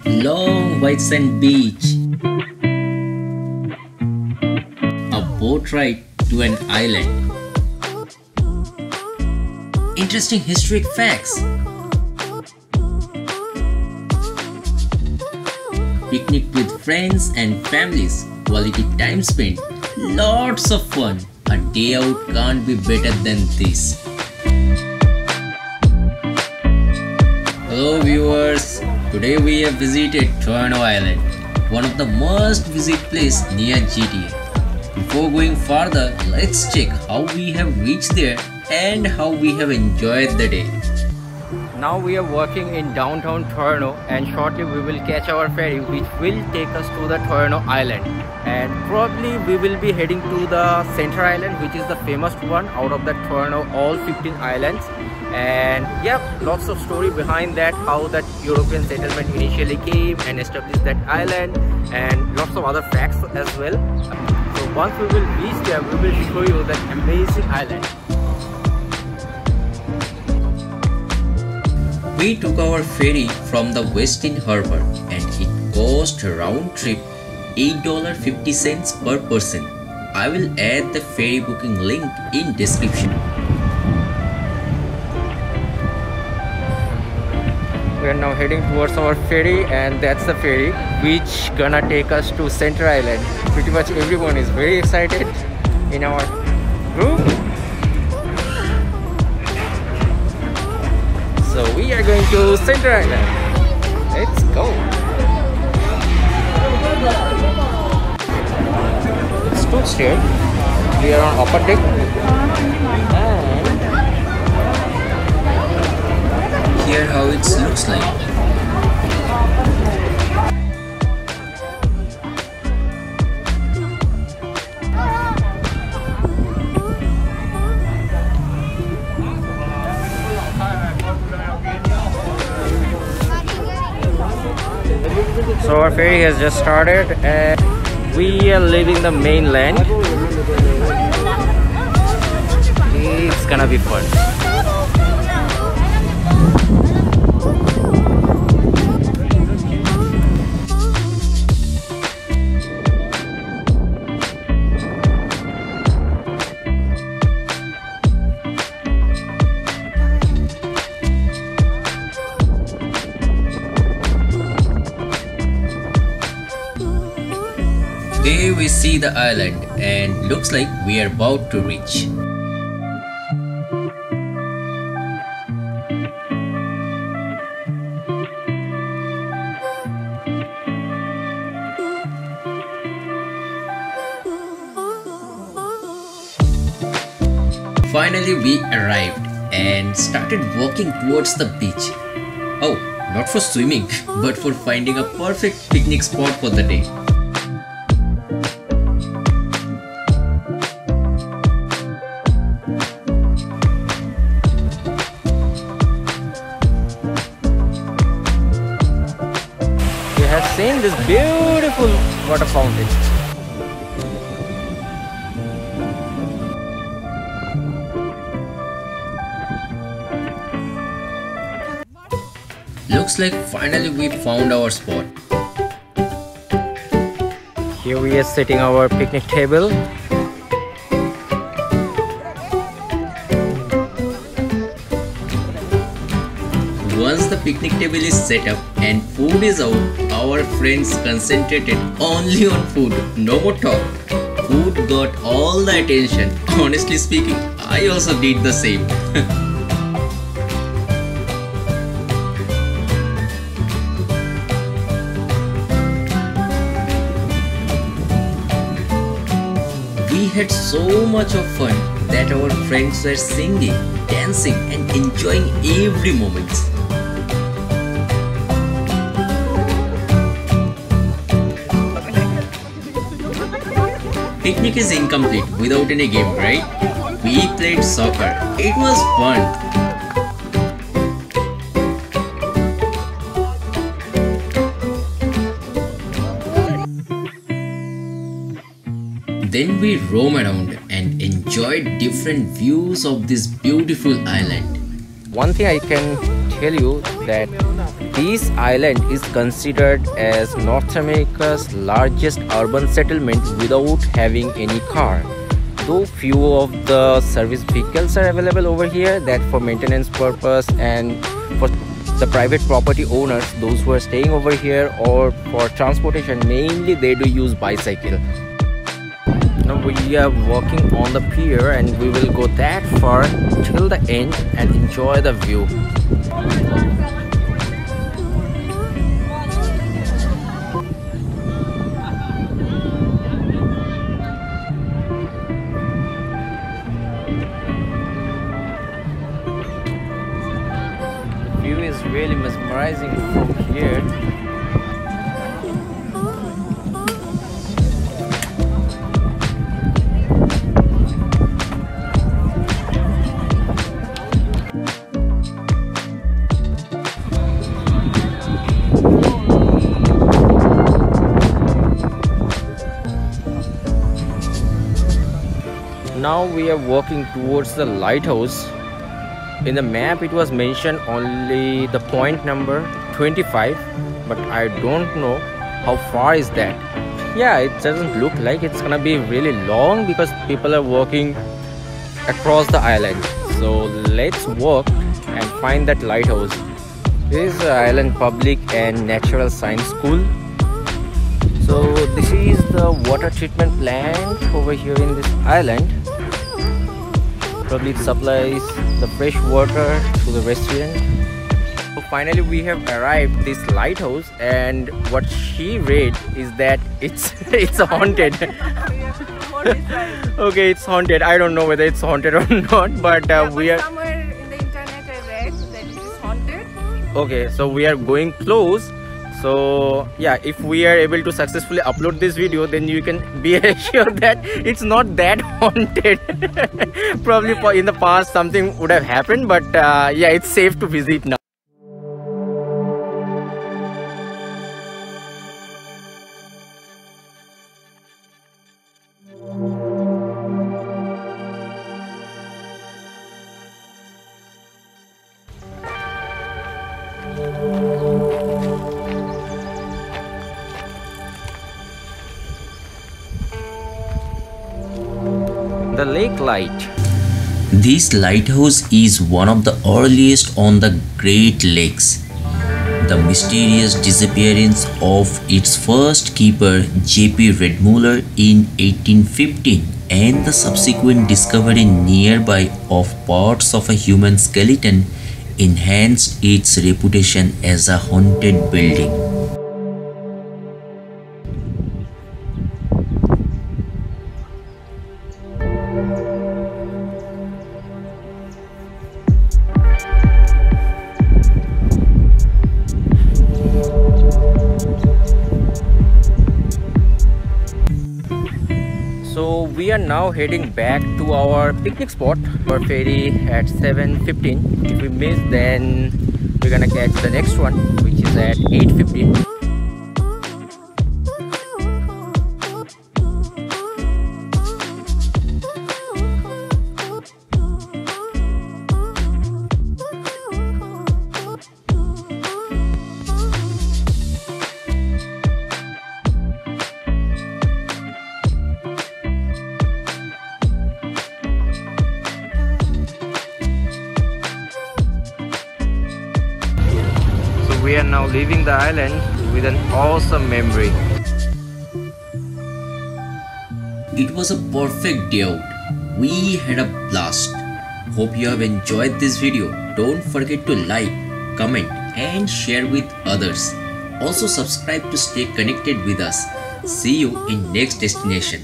Long white sand beach. A boat ride to an island. Interesting historic facts. Picnic with friends and families. Quality time spent. Lots of fun. A day out can't be better than this. Hello viewers. Today we have visited Toronto Island, one of the must visit place near GTA. Before going further, let's check how we have reached there and how we have enjoyed the day. Now we are working in downtown Toronto and shortly we will catch our ferry which will take us to the Toronto Island, and probably we will be heading to the Center Island, which is the famous one out of the Toronto all 15 islands. And yeah, lots of story behind that, how that European settlement initially came and established that island, and lots of other facts as well. So once we will reach there, we will show you that amazing island. We took our ferry from the Westin Harbour and it cost round trip $8.50 per person. I will add the ferry booking link in description. We are now heading towards our ferry, and that's the ferry which gonna take us to Center Island. Pretty much everyone is very excited in our group. So we are going to Center Island. Let's go. It's too steep. We are on upper deck. And here how it looks like. So our ferry has just started and we are leaving the mainland. It's gonna be fun. There we see the island and looks like we are about to reach. Finally we arrived and started walking towards the beach. Oh, not for swimming but for finding a perfect picnic spot for the day. Have seen this beautiful water fountain. Looks like finally we found our spot. Here we are setting our picnic table. Once the picnic table is set up and food is out, our friends concentrated only on food, no more talk. Food got all the attention. Honestly speaking, I also did the same. We had so much of fun that our friends were singing, dancing and enjoying every moment. Picnic is incomplete without any game, right? We played soccer. It was fun. Then we roam around and enjoyed different views of this beautiful island. one thing I can tell you that this island is considered as North America's largest urban settlement without having any car. Though few of the service vehicles are available over here that for maintenance purpose and for the private property owners, those who are staying over here, or for transportation, mainly they do use bicycle. Now we are walking on the pier and we will go that far till the end and enjoy the view. View is really mesmerizing from here. Now we are walking towards the lighthouse. In the map it was mentioned only the point number 25, but I don't know how far is that. Yeah, it doesn't look like it's gonna be really long because people are walking across the island. So let's walk and find that lighthouse. This is the Island Public and Natural Science School. So this is the water treatment plant over here in this island. Probably it supplies the fresh water to the resident. So finally we have arrived this lighthouse, and what she read is that it's haunted. Okay, it's haunted. I don't know whether it's haunted or not, but we are somewhere in the internet I read that it is haunted. Okay, so we are going close. So yeah, if we are able to successfully upload this video, then you can be assured that it's not that haunted. Probably in the past something would have happened, but yeah, it's safe to visit now. The lake light. This lighthouse is one of the earliest on the Great Lakes. The mysterious disappearance of its first keeper, J.P. Redmuller, in 1815, and the subsequent discovery nearby of parts of a human skeleton enhanced its reputation as a haunted building. So we are now heading back to our picnic spot for ferry at 7:15. If we miss, then we're gonna catch the next one, which is at 8:15. We are now leaving the island with an awesome memory. It was a perfect day out. We had a blast. Hope you have enjoyed this video. Don't forget to like, comment and share with others. Also subscribe to stay connected with us. See you in next destination.